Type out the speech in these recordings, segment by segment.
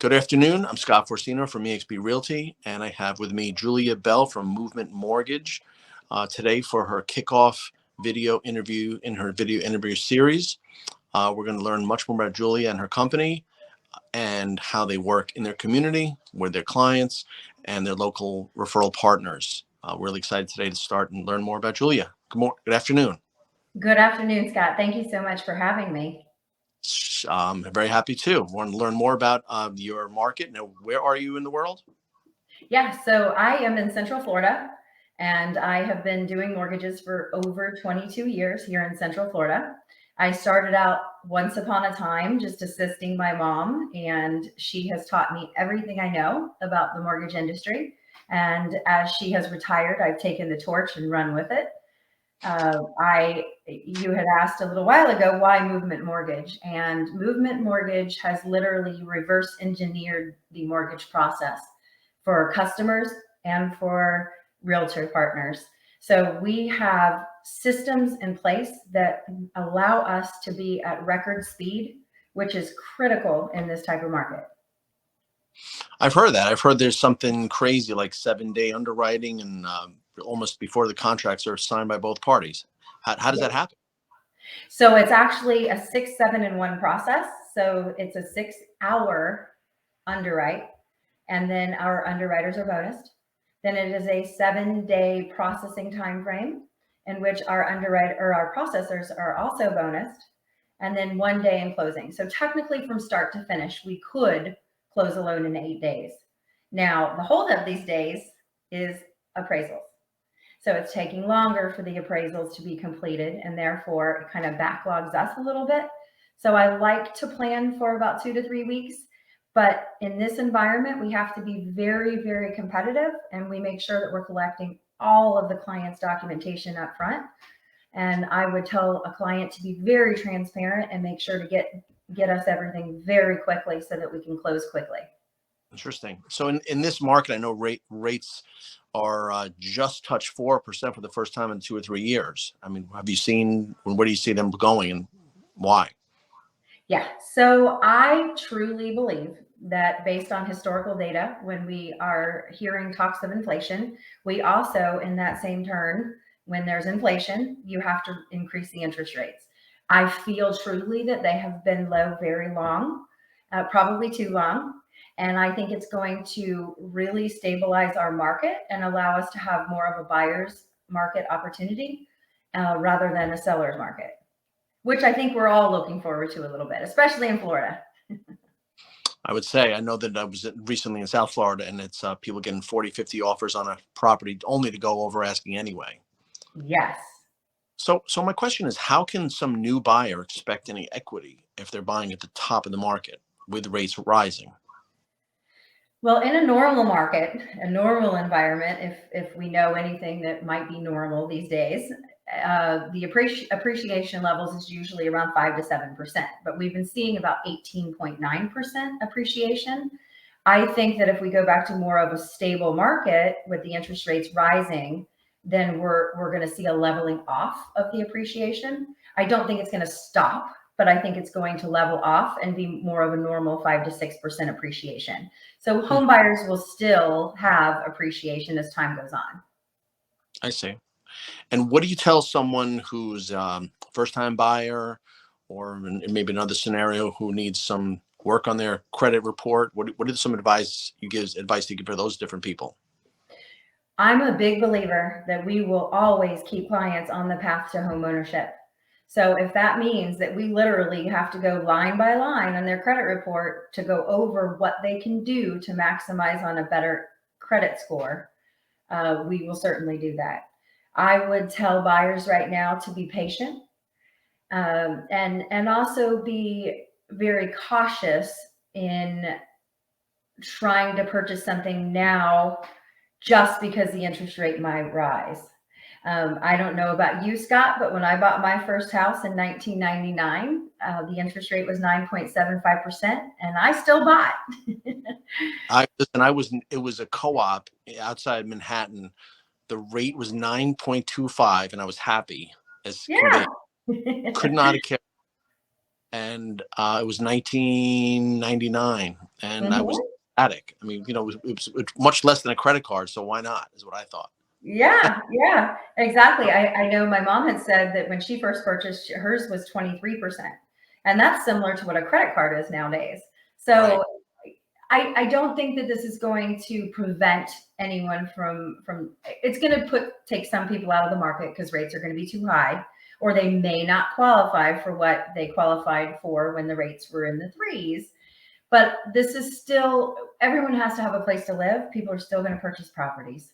Good afternoon. I'm Scott Forcino from eXp Realty, and I have with me Julia Bell from Movement Mortgage today for her kickoff video interview in her video interview series. We're going to learn much more about Julia and her company and how they work in their community with their clients and their local referral partners. We're really excited today to start and learn more about Julia. Good afternoon. Good afternoon, Scott. Thank you so much for having me. I'm very happy too. Want to learn more about your market. Now, where are you in the world? Yeah, so I am in Central Florida, and I have been doing mortgages for over 22 years here in Central Florida. I started out once upon a time just assisting my mom, and she has taught me everything I know about the mortgage industry. And as she has retired, I've taken the torch and run with it. You had asked a little while ago, why Movement Mortgage? And Movement Mortgage has literally reverse engineered the mortgage process for customers and for realtor partners. So we have systems in place that allow us to be at record speed, which is critical in this type of market. I've heard that. I've heard there's something crazy like 7-day underwriting and almost before the contracts are signed by both parties. How does that happen? So it's actually a 6, 7, and 1 process. So it's a 6-hour underwrite, and then our underwriters are bonused. Then it is a 7-day processing time frame in which our processors are also bonused, and then 1 day in closing. So technically from start to finish, we could close a loan in 8 days. Now, the holdup these days is appraisals. So it's taking longer for the appraisals to be completed, and therefore it kind of backlogs us a little bit. So I like to plan for about 2 to 3 weeks. But in this environment, we have to be very, very competitive, and we make sure that we're collecting all of the client's documentation up front. And I would tell a client to be very transparent and make sure to get us everything very quickly so that we can close quickly. Interesting. So in this market, I know rates are just touch 4% for the first time in 2 or 3 years. I mean, have you seen, where do you see them going and why? Yeah, so I truly believe that based on historical data, when we are hearing talks of inflation, we also, in that same turn, when there's inflation, you have to increase the interest rates. I feel truly that they have been low very long, probably too long. And I think it's going to really stabilize our market and allow us to have more of a buyer's market opportunity rather than a seller's market, which I think we're all looking forward to a little bit, especially in Florida. I would say, I know that I was recently in South Florida, and it's people getting 40, 50 offers on a property only to go over asking anyway. Yes. So my question is, how can some new buyer expect any equity if they're buying at the top of the market with rates rising? Well, in a normal market, a normal environment, if we know anything that might be normal these days, the appreciation levels is usually around 5 to 7%, but we've been seeing about 18.9% appreciation. I think that if we go back to more of a stable market with the interest rates rising, then we're going to see a leveling off of the appreciation. I don't think it's going to stop, but I think it's going to level off and be more of a normal 5 to 6% appreciation. So home buyers will still have appreciation as time goes on. I see. And what do you tell someone who's first-time buyer, or maybe another scenario, who needs some work on their credit report? What is some advice you give for those different people? I'm a big believer that we will always keep clients on the path to home ownership. So if that means that we literally have to go line by line on their credit report to go over what they can do to maximize on a better credit score, we will certainly do that. I would tell buyers right now to be patient, and also be very cautious in trying to purchase something now just because the interest rate might rise. I don't know about you, Scott, but when I bought my first house in 1999, the interest rate was 9.75%, and I still bought. It was a co-op outside Manhattan. The rate was 9.25, and I was happy as Yeah. could not have cared. and it was 1999, and I was Mhm. attic. I mean, it was much less than a credit card, so why not? Is what I thought. Yeah, yeah, exactly. I know my mom had said that when she first purchased, hers was 23%. And that's similar to what a credit card is nowadays. Right. So I don't think that this is going to prevent anyone from it's going to take some people out of the market because rates are going to be too high, or they may not qualify for what they qualified for when the rates were in the threes. But this is still, everyone has to have a place to live. People are still going to purchase properties.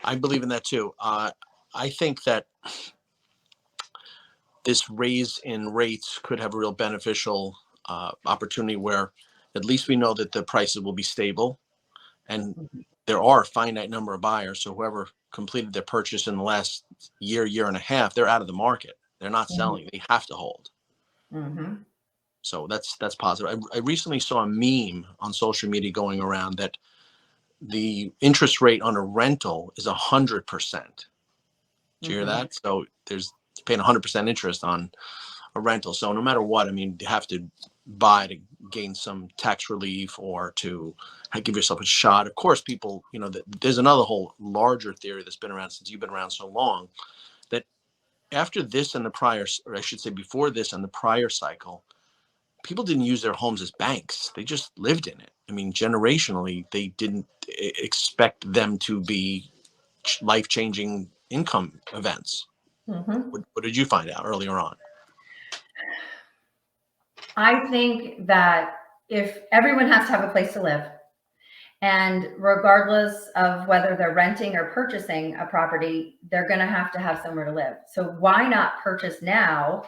I believe in that too. I think that this raise in rates could have a real beneficial opportunity where at least we know that the prices will be stable, and there are a finite number of buyers. So whoever completed their purchase in the last year and a half, they're out of the market. They're not selling. They have to hold. Mm-hmm. So that's positive. I recently saw a meme on social media going around that the interest rate on a rental is 100%. Do you hear Mm-hmm. that? So there's paying 100% interest on a rental. So no matter what, I mean, you have to buy to gain some tax relief or to give yourself a shot. Of course, people, there's another whole larger theory that's been around since you've been around so long, that after this and the prior, or I should say before this and the prior cycle, people didn't use their homes as banks. They just lived in it. I mean, generationally, they didn't expect them to be life-changing income events. Mm-hmm. What did you find out earlier on? I think that if everyone has to have a place to live, and regardless of whether they're renting or purchasing a property, they're going to have somewhere to live. So why not purchase now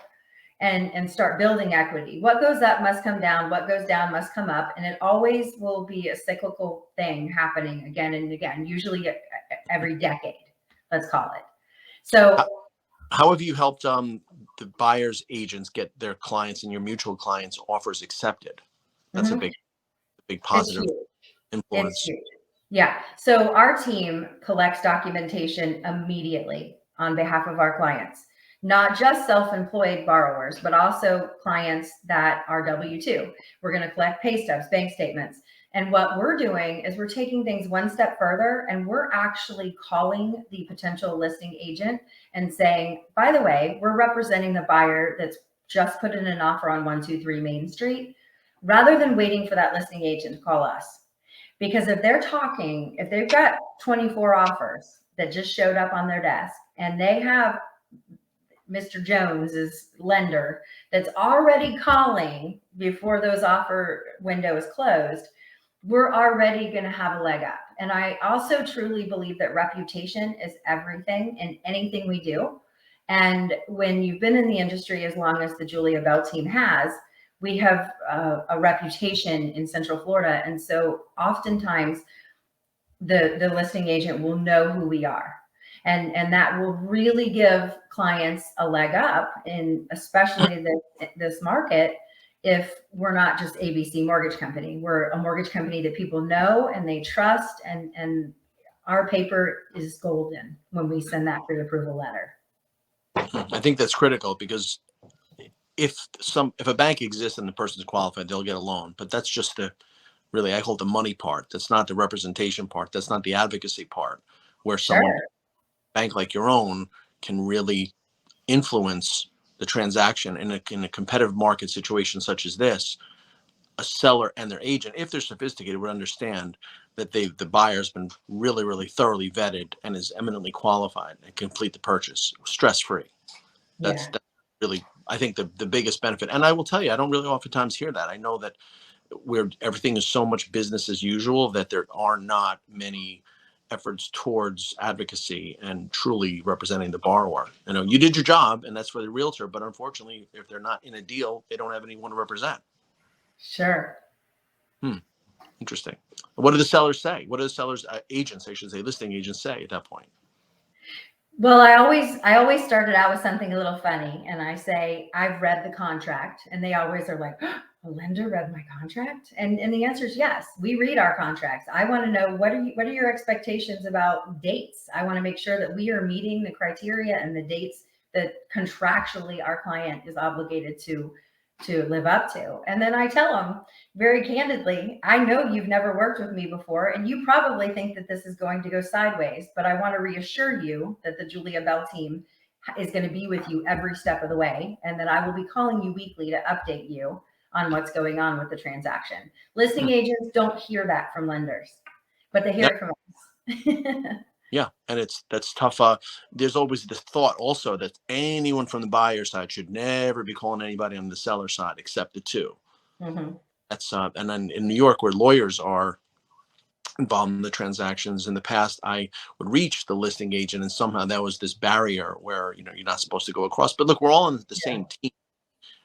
and start building equity? What goes up must come down. What goes down must come up. And it always will be a cyclical thing happening again and again, usually every decade, let's call it. So How have you helped the buyer's agents get their clients and your mutual clients' offers accepted? That's a mhm, big it's positive huge. It's influence. huge. Yeah. So our team collects documentation immediately on behalf of our clients, not just self-employed borrowers, but also clients that are W-2. We're going to collect pay stubs, bank statements. And what we're doing is we're taking things one step further, and we're actually calling the potential listing agent and saying, by the way, we're representing the buyer that's just put in an offer on 123 Main Street, rather than waiting for that listing agent to call us. Because if they've got 24 offers that just showed up on their desk, and they have Mr. Jones's lender that's already calling before those offer window is closed, we're already going to have a leg up. And I also truly believe that reputation is everything in anything we do. And when you've been in the industry as long as the Julia Bell team has, we have a reputation in Central Florida. And so oftentimes the listing agent will know who we are. And that will really give clients a leg up in especially this market. If we're not just ABC Mortgage Company, we're a mortgage company that people know and they trust, and our paper is golden when we send that pre-approval letter. I think that's critical because if a bank exists and the person's qualified, they'll get a loan. But that's just really, I call it the money part. That's not the representation part. That's not the advocacy part, where someone, Sure. bank like your own, can really influence the transaction in a competitive market situation such as this. A seller and their agent, if they're sophisticated, would understand that the buyer's been really thoroughly vetted and is eminently qualified and complete the purchase stress free. That's Yeah. really, I think, the biggest benefit. And I will tell you, I don't really oftentimes hear that. I know that where everything is so much business as usual that there are not many efforts towards advocacy and truly representing the borrower. You did your job, and that's for the realtor. But unfortunately, if they're not in a deal, they don't have anyone to represent. Sure. Hmm. Interesting. What do the sellers say? What do the sellers, agents, I should say, listing agents say at that point? Well, I always started out with something a little funny, and I say, I've read the contract, and they always are like, oh, a lender read my contract? And the answer is yes, we read our contracts. I want to know, what are your expectations about dates? I want to make sure that we are meeting the criteria and the dates that contractually our client is obligated to live up to. And then I tell them very candidly, I know you've never worked with me before, and you probably think that this is going to go sideways, but I want to reassure you that the Julia Bell team is going to be with you every step of the way, and that I will be calling you weekly to update you on what's going on with the transaction. Listing agents don't hear that from lenders, but they hear it from us. Yeah, and that's tough. There's always the thought also that anyone from the buyer side should never be calling anybody on the seller side except the two. Mm-hmm. That's and then in New York, where lawyers are involved in the transactions, in the past, I would reach the listing agent, and somehow that was this barrier where you're not supposed to go across. But look, we're all on the same team.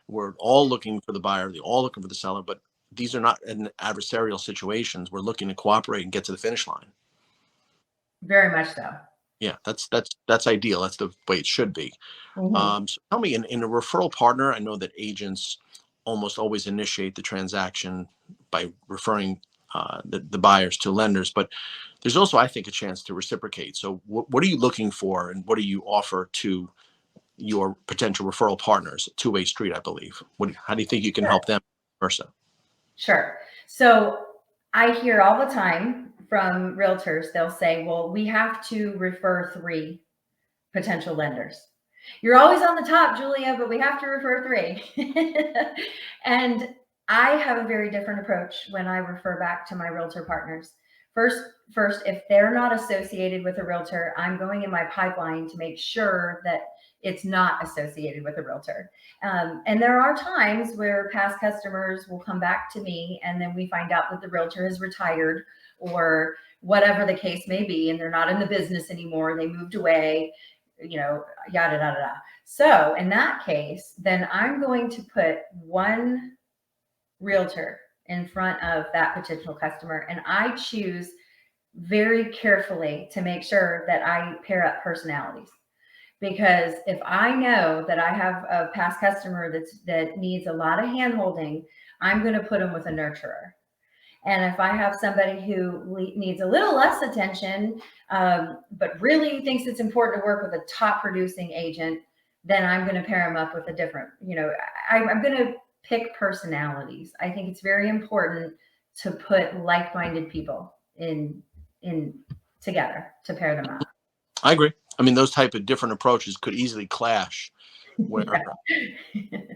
We're all looking for the buyer. They're all looking for the seller. But these are not adversarial situations. We're looking to cooperate and get to the finish line. Very much so. Yeah, that's ideal. That's the way it should be. Mm-hmm. So tell me, in a referral partner, I know that agents almost always initiate the transaction by referring the buyers to lenders, but there's also, I think, a chance to reciprocate. So what are you looking for, and what do you offer to your potential referral partners? A two-way street, I believe. How do you think you can help them versa? Sure. So I hear all the time from realtors, they'll say, well, we have to refer 3 potential lenders. You're always on the top, Julia, but we have to refer 3. And I have a very different approach when I refer back to my realtor partners. First, if they're not associated with a realtor, I'm going in my pipeline to make sure that it's not associated with a realtor. And there are times where past customers will come back to me, and then we find out that the realtor has retired or whatever the case may be, and they're not in the business anymore. They moved away, yada, yada, yada. So in that case, then I'm going to put one realtor in front of that potential customer, and I choose very carefully to make sure that I pair up personalities. Because if I know that I have a past customer that needs a lot of hand-holding, I'm going to put them with a nurturer. And if I have somebody who needs a little less attention, but really thinks it's important to work with a top producing agent, then I'm going to pair them up with a different, I'm going to pick personalities. I think it's very important to put like-minded people in together to pair them up. I agree. I mean, those type of different approaches could easily clash, where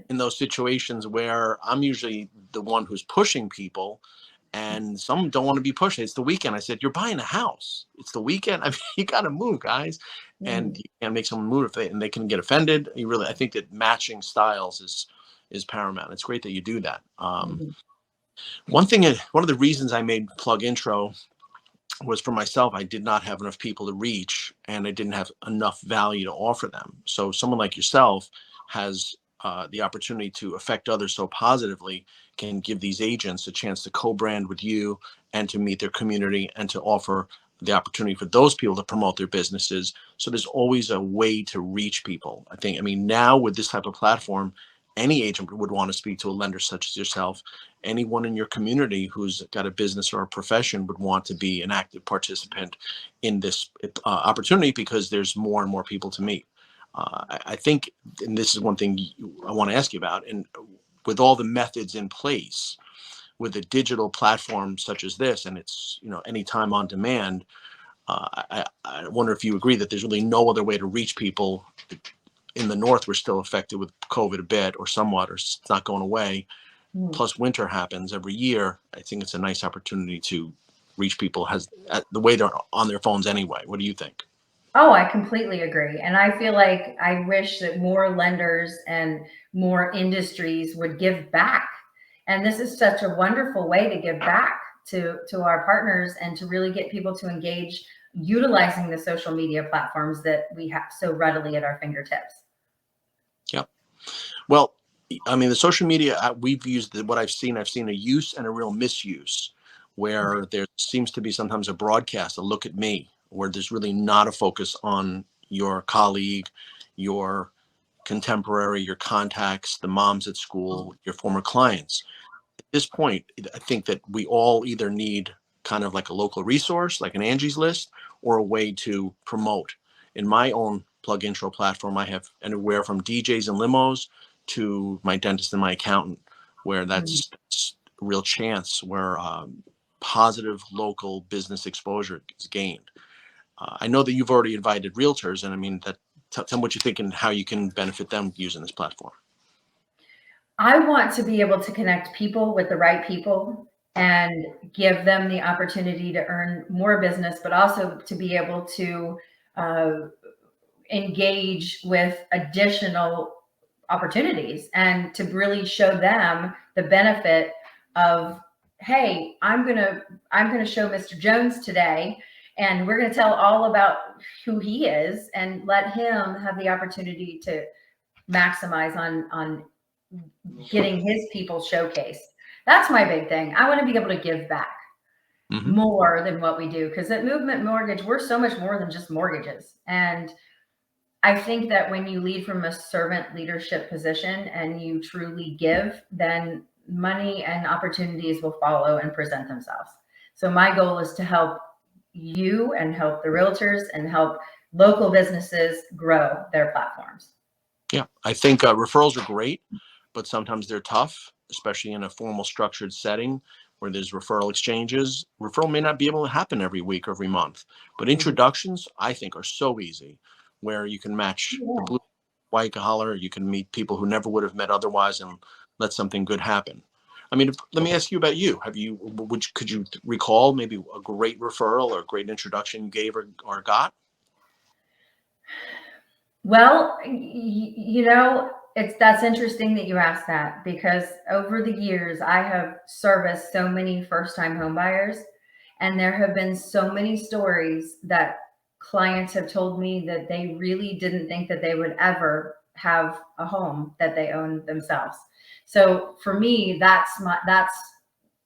in those situations where I'm usually the one who's pushing people, and some don't want to be pushed. It's the weekend. I said, you're buying a house. It's the weekend. I mean, you got to move, guys. And you can't make someone move and they can get offended. I think that matching styles is paramount. It's great that you do that. One of the reasons I made PlugIntro was for myself. I did not have enough people to reach, and I didn't have enough value to offer them. So someone like yourself has the opportunity to affect others so positively, can give these agents a chance to co-brand with you and to meet their community and to offer the opportunity for those people to promote their businesses. So there's always a way to reach people. I mean, now with this type of platform, any agent would want to speak to a lender such as yourself. Anyone in your community who's got a business or a profession would want to be an active participant in this opportunity, because there's more and more people to meet. I think, and this is one thing I want to ask you about, and with all the methods in place, with a digital platform such as this, and it's anytime on demand, I wonder if you agree that there's really no other way to reach people. In the North, we're still affected with COVID a bit, or somewhat, or it's not going away. Plus winter happens every year. I think it's a nice opportunity to reach people the way they're on their phones anyway. What do you think? Oh, I completely agree. And I feel like I wish that more lenders and more industries would give back. And this is such a wonderful way to give back to our partners and to really get people to engage utilizing the social media platforms that we have so readily at our fingertips. Yeah. Well, I mean, the social media, we've used what I've seen a use and a real misuse, where there seems to be sometimes a broadcast, a look at me, where there's really not a focus on your colleague, your contemporary, your contacts, the moms at school, your former clients. At this point, I think that we all either need kind of like a local resource, like an Angie's List, or a way to promote. In my own PlugIntro platform. I have anywhere from DJs and limos to my dentist and my accountant, where that's a real chance where positive local business exposure is gained. I know that you've already invited realtors, and I mean, tell them what you think and how you can benefit them using this platform. I want to be able to connect people with the right people and give them the opportunity to earn more business, but also to be able to engage with additional opportunities and to really show them the benefit of, hey, I'm gonna show Mr. Jones today, and we're gonna tell all about who he is and let him have the opportunity to maximize on getting his people showcased. That's my big thing. I want to be able to give back more than what we do, because at Movement Mortgage, we're so much more than just mortgages. And I think that when you lead from a servant leadership position and you truly give, then money and opportunities will follow and present themselves. So my goal is to help you and help the realtors and help local businesses grow their platforms. Yeah, I think referrals are great, but sometimes they're tough, especially in a formal structured setting where there's referral exchanges. Referral may not be able to happen every week or every month, but introductions, I think, are so easy, where you can match the blue, white collar. You can meet people who never would have met otherwise and let something good happen. I mean, let me ask you about you. Could you recall maybe a great referral or a great introduction you gave or got? Well, that's interesting that you asked that, because over the years I have serviced so many first-time home buyers, and there have been so many stories that clients have told me that they really didn't think that they would ever have a home that they own themselves. So for me, that's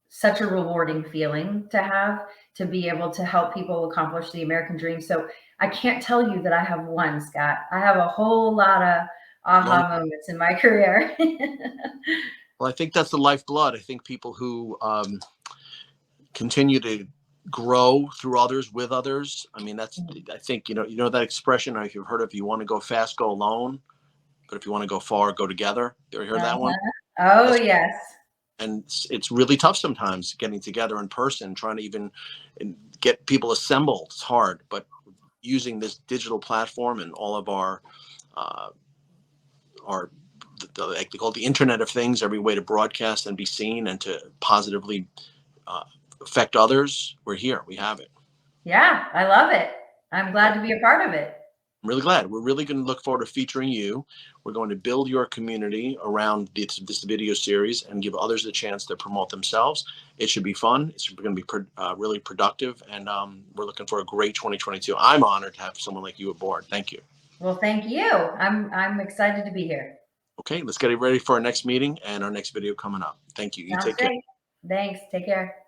such a rewarding feeling to have, to be able to help people accomplish the American dream. So I can't tell you that I have one, Scott. I have a whole lot of aha moments in my career. Well, I think that's the lifeblood. I think people who continue to grow through others, with others. I mean, I think, you know that expression, if you've heard of, you want to go fast, go alone, but if you want to go far, go together. You ever heard that one? Oh, yes. And it's really tough sometimes getting together in person, trying to even get people assembled. It's hard, but using this digital platform and all of our like they call it the Internet of Things, every way to broadcast and be seen and to positively affect others. We're here. We have it. Yeah, I love it. I'm glad to be a part of it. I'm really glad. We're really going to look forward to featuring you. We're going to build your community around this video series and give others a chance to promote themselves. It should be fun. It's going to be really productive, and we're looking for a great 2022. I'm honored to have someone like you aboard. Thank you. Well, thank you. I'm excited to be here. Okay, let's get ready for our next meeting and our next video coming up. Thank you. You take care. Thanks. Take care.